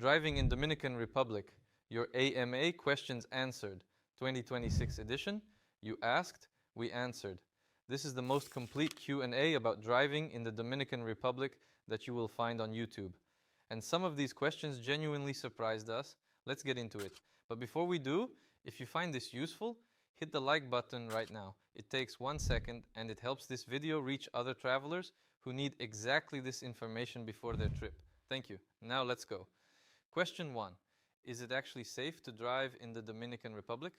Driving in Dominican Republic, your AMA Questions Answered, 2026 edition. You asked, we answered. This is the most complete Q&A about driving in the Dominican Republic that you will find on YouTube. And some of these questions genuinely surprised us. Let's get into it. But before we do, if you find this useful, hit the like button right now. It takes 1 second and it helps this video reach other travelers who need exactly this information before their trip. Thank you. Now let's go. Question 1. Is it actually safe to drive in the Dominican Republic?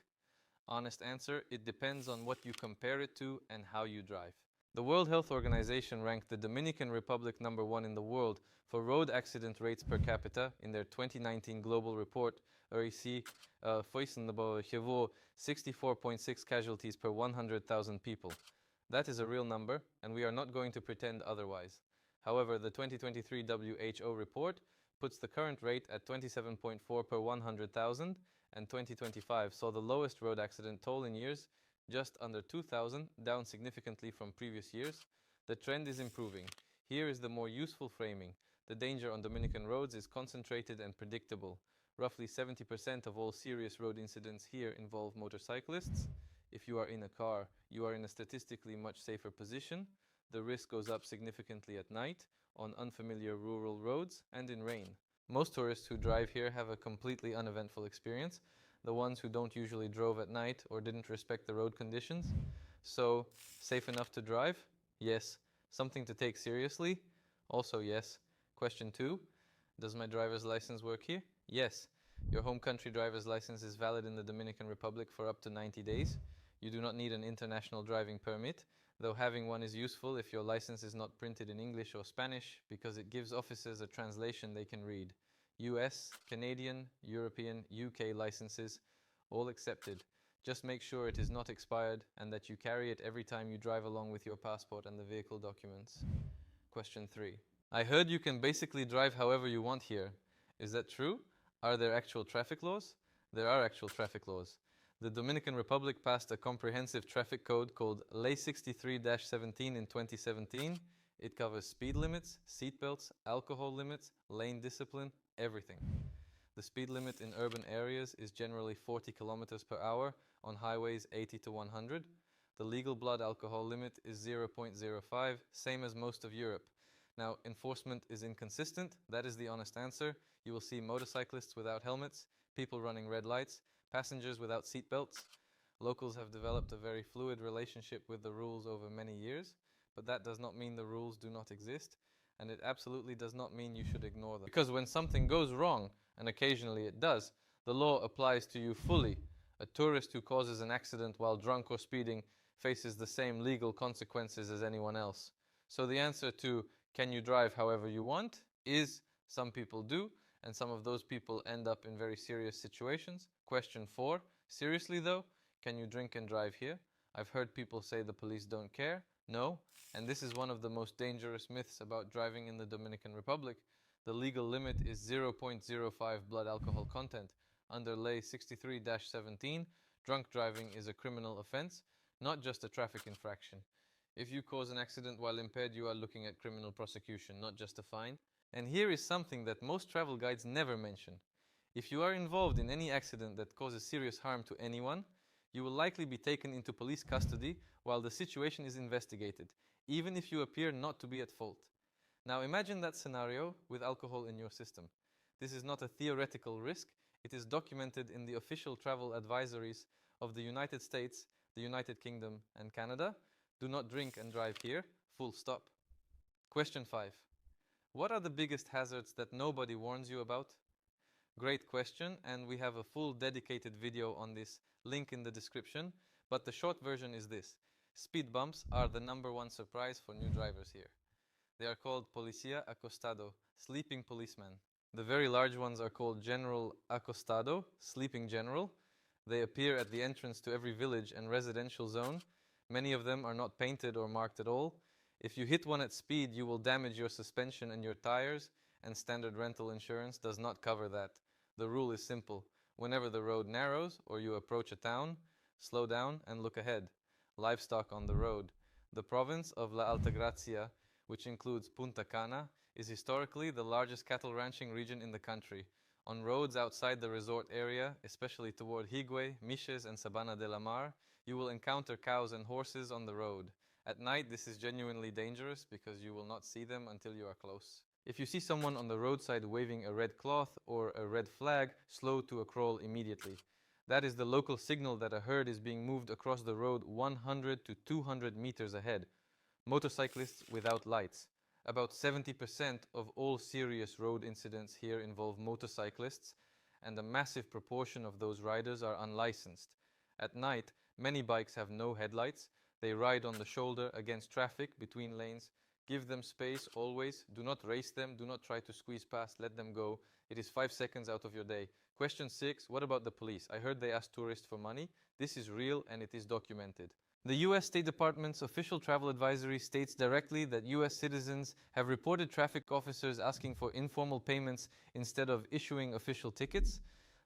Honest answer, it depends on what you compare it to and how you drive. The World Health Organization ranked the Dominican Republic #1 in the world for road accident rates per capita in their 2019 global report, REC Foisenabo Chevo 64.6 casualties per 100,000 people. That is a real number, and we are not going to pretend otherwise. However, the 2023 WHO report puts the current rate at 27.4 per 100,000, and 2025 saw the lowest road accident toll in years, just under 2,000, down significantly from previous years. The trend is improving. Here is the more useful framing. The danger on Dominican roads is concentrated and predictable. Roughly 70% of all serious road incidents here involve motorcyclists. If you are in a car, you are in a statistically much safer position. The risk goes up significantly at night, on unfamiliar rural roads, and in rain. Most tourists who drive here have a completely uneventful experience. The ones who don't usually drove at night or didn't respect the road conditions. So, safe enough to drive? Yes. Something to take seriously? Also yes. Question 2. Does my driver's license work here? Yes. Your home country driver's license is valid in the Dominican Republic for up to 90 days. You do not need an international driving permit, though having one is useful if your license is not printed in English or Spanish, because it gives officers a translation they can read. US, Canadian, European, UK licenses, all accepted. Just make sure it is not expired and that you carry it every time you drive along with your passport and the vehicle documents. Question 3. I heard you can basically drive however you want here. Is that true? Are there actual traffic laws? There are actual traffic laws. The Dominican Republic passed a comprehensive traffic code called Ley 63-17 in 2017. It covers speed limits, seatbelts, alcohol limits, lane discipline, everything. The speed limit in urban areas is generally 40 kilometers per hour, on highways 80 to 100. The legal blood alcohol limit is 0.05, same as most of Europe. Now, enforcement is inconsistent. That is the honest answer. You will see motorcyclists without helmets, people running red lights, passengers without seatbelts. Locals have developed a very fluid relationship with the rules over many years, but that does not mean the rules do not exist, and it absolutely does not mean you should ignore them. Because when something goes wrong, and occasionally it does, the law applies to you fully. A tourist who causes an accident while drunk or speeding faces the same legal consequences as anyone else. So the answer to can you drive however you want is some people do, and some of those people end up in very serious situations. Question 4. Seriously though, can you drink and drive here? I've heard people say the police don't care. No, and this is one of the most dangerous myths about driving in the Dominican Republic. The legal limit is 0.05 blood alcohol content. Under Ley 63-17, drunk driving is a criminal offense, not just a traffic infraction. If you cause an accident while impaired, you are looking at criminal prosecution, not just a fine. And here is something that most travel guides never mention. If you are involved in any accident that causes serious harm to anyone, you will likely be taken into police custody while the situation is investigated, even if you appear not to be at fault. Now imagine that scenario with alcohol in your system. This is not a theoretical risk, it is documented in the official travel advisories of the United States, the United Kingdom, and Canada. Do not drink and drive here, full stop. Question 5. What are the biggest hazards that nobody warns you about? Great question, and we have a full dedicated video on this, link in the description, but the short version is this. Speed bumps are the #1 surprise for new drivers here. They are called Policía Acostado, sleeping policeman. The very large ones are called General Acostado, sleeping general. They appear at the entrance to every village and residential zone. Many of them are not painted or marked at all. If you hit one at speed, you will damage your suspension and your tires, and standard rental insurance does not cover that. The rule is simple. Whenever the road narrows or you approach a town, slow down and look ahead. Livestock on the road. The province of La Altagracia, which includes Punta Cana, is historically the largest cattle ranching region in the country. On roads outside the resort area, especially toward Higüey, Miches, and Sabana de la Mar, you will encounter cows and horses on the road. At night, this is genuinely dangerous because you will not see them until you are close. If you see someone on the roadside waving a red cloth or a red flag, slow to a crawl immediately. That is the local signal that a herd is being moved across the road 100 to 200 meters ahead. Motorcyclists without lights. About 70% of all serious road incidents here involve motorcyclists, and a massive proportion of those riders are unlicensed. At night, many bikes have no headlights. They ride on the shoulder against traffic between lanes. Give them space always. Do not race them. Do not try to squeeze past. Let them go. It is 5 seconds out of your day. Question 6. What about the police? I heard they ask tourists for money. This is real and it is documented. The US State Department's official travel advisory states directly that US citizens have reported traffic officers asking for informal payments instead of issuing official tickets.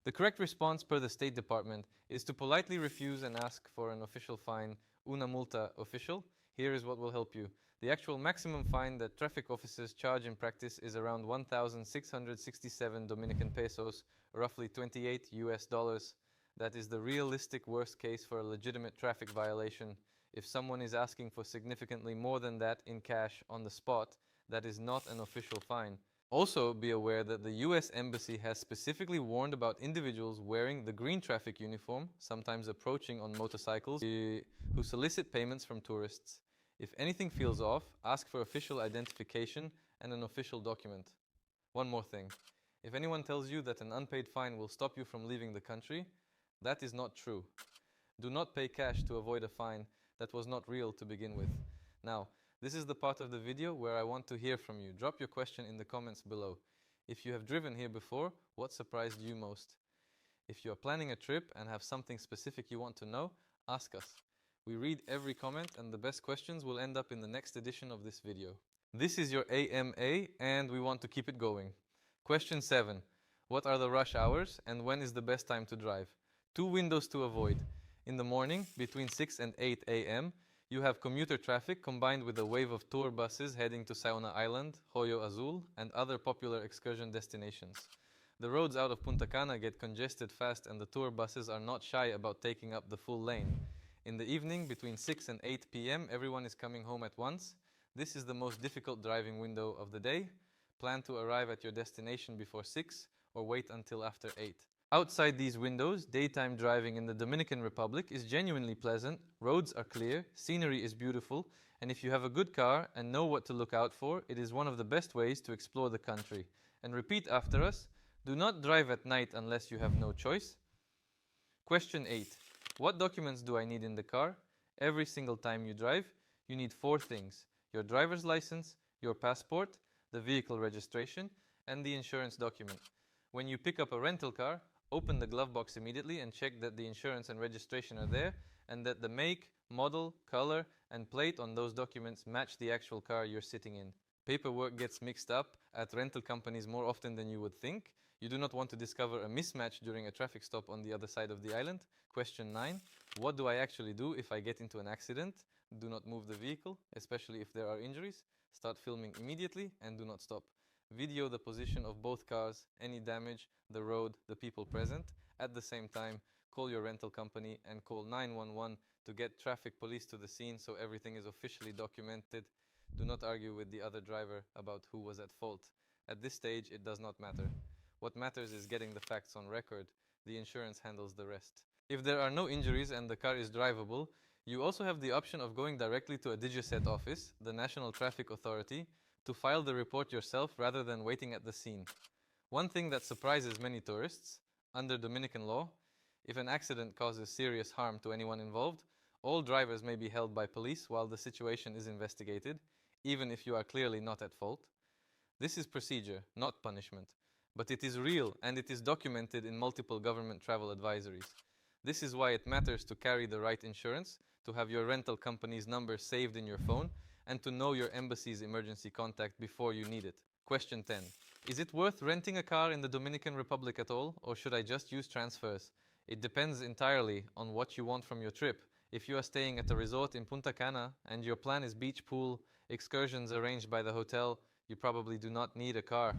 The correct response per the State Department is to politely refuse and ask for an official fine, una multa official. Here is what will help you. The actual maximum fine that traffic officers charge in practice is around 1,667 Dominican pesos, roughly 28 US dollars. That is the realistic worst case for a legitimate traffic violation. If someone is asking for significantly more than that in cash on the spot, that is not an official fine. Also, be aware that the US Embassy has specifically warned about individuals wearing the green traffic uniform, sometimes approaching on motorcycles, who solicit payments from tourists. If anything feels off, ask for official identification and an official document. One more thing. If anyone tells you that an unpaid fine will stop you from leaving the country, that is not true. Do not pay cash to avoid a fine that was not real to begin with. Now, this is the part of the video where I want to hear from you. Drop your question in the comments below. If you have driven here before, what surprised you most? If you are planning a trip and have something specific you want to know, ask us. We read every comment and the best questions will end up in the next edition of this video. This is your AMA and we want to keep it going. Question 7. What are the rush hours and when is the best time to drive? 2 windows to avoid. In the morning, between 6 and 8 a.m., you have commuter traffic combined with a wave of tour buses heading to Saona Island, Hoyo Azul, and other popular excursion destinations. The roads out of Punta Cana get congested fast and the tour buses are not shy about taking up the full lane. In the evening, between 6 and 8 p.m., everyone is coming home at once. This is the most difficult driving window of the day. Plan to arrive at your destination before 6 or wait until after 8. Outside these windows, daytime driving in the Dominican Republic is genuinely pleasant, roads are clear, scenery is beautiful, and if you have a good car and know what to look out for, it is one of the best ways to explore the country. And repeat after us, do not drive at night unless you have no choice. Question 8. What documents do I need in the car? Every single time you drive, you need 4 things: your driver's license, your passport, the vehicle registration, and the insurance document. When you pick up a rental car, open the glove box immediately and check that the insurance and registration are there and that the make, model, color, and plate on those documents match the actual car you're sitting in. Paperwork gets mixed up at rental companies more often than you would think. You do not want to discover a mismatch during a traffic stop on the other side of the island. Question 9. What do I actually do if I get into an accident? Do not move the vehicle, especially if there are injuries. Start filming immediately and do not stop. Video the position of both cars, any damage, the road, the people present. At the same time, call your rental company and call 911 to get traffic police to the scene so everything is officially documented. Do not argue with the other driver about who was at fault. At this stage, it does not matter. What matters is getting the facts on record. The insurance handles the rest. If there are no injuries and the car is drivable, you also have the option of going directly to a DigiSet office, the National Traffic Authority, to file the report yourself rather than waiting at the scene. One thing that surprises many tourists, under Dominican law, if an accident causes serious harm to anyone involved, all drivers may be held by police while the situation is investigated, even if you are clearly not at fault. This is procedure, not punishment, but it is real and it is documented in multiple government travel advisories. This is why it matters to carry the right insurance, to have your rental company's number saved in your phone, and to know your embassy's emergency contact before you need it. Question 10. Is it worth renting a car in the Dominican Republic at all, or should I just use transfers? It depends entirely on what you want from your trip. If you are staying at a resort in Punta Cana and your plan is beach pool, excursions arranged by the hotel, you probably do not need a car.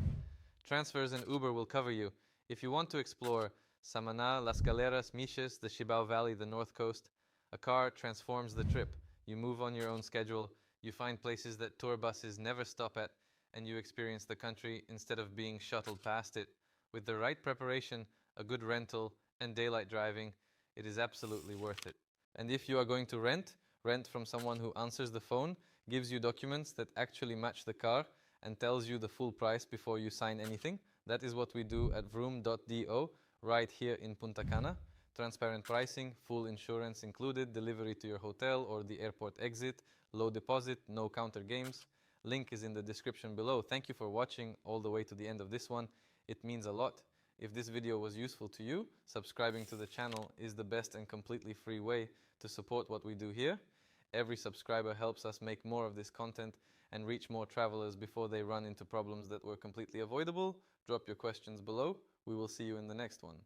Transfers and Uber will cover you. If you want to explore Samaná, Las Galeras, Miches, the Cibao Valley, the North Coast, a car transforms the trip. You move on your own schedule, you find places that tour buses never stop at, and you experience the country instead of being shuttled past it. With the right preparation, a good rental, and daylight driving, it is absolutely worth it. And if you are going to rent from someone who answers the phone, gives you documents that actually match the car, and tells you the full price before you sign anything. That is what we do at vroom.do right here in Punta Cana. Transparent pricing, full insurance included, delivery to your hotel or the airport exit, low deposit, no counter games. Link is in the description below. Thank you for watching all the way to the end of this one. It means a lot. If this video was useful to you, subscribing to the channel is the best and completely free way to support what we do here. Every subscriber helps us make more of this content and reach more travelers before they run into problems that were completely avoidable. Drop your questions below. We will see you in the next one.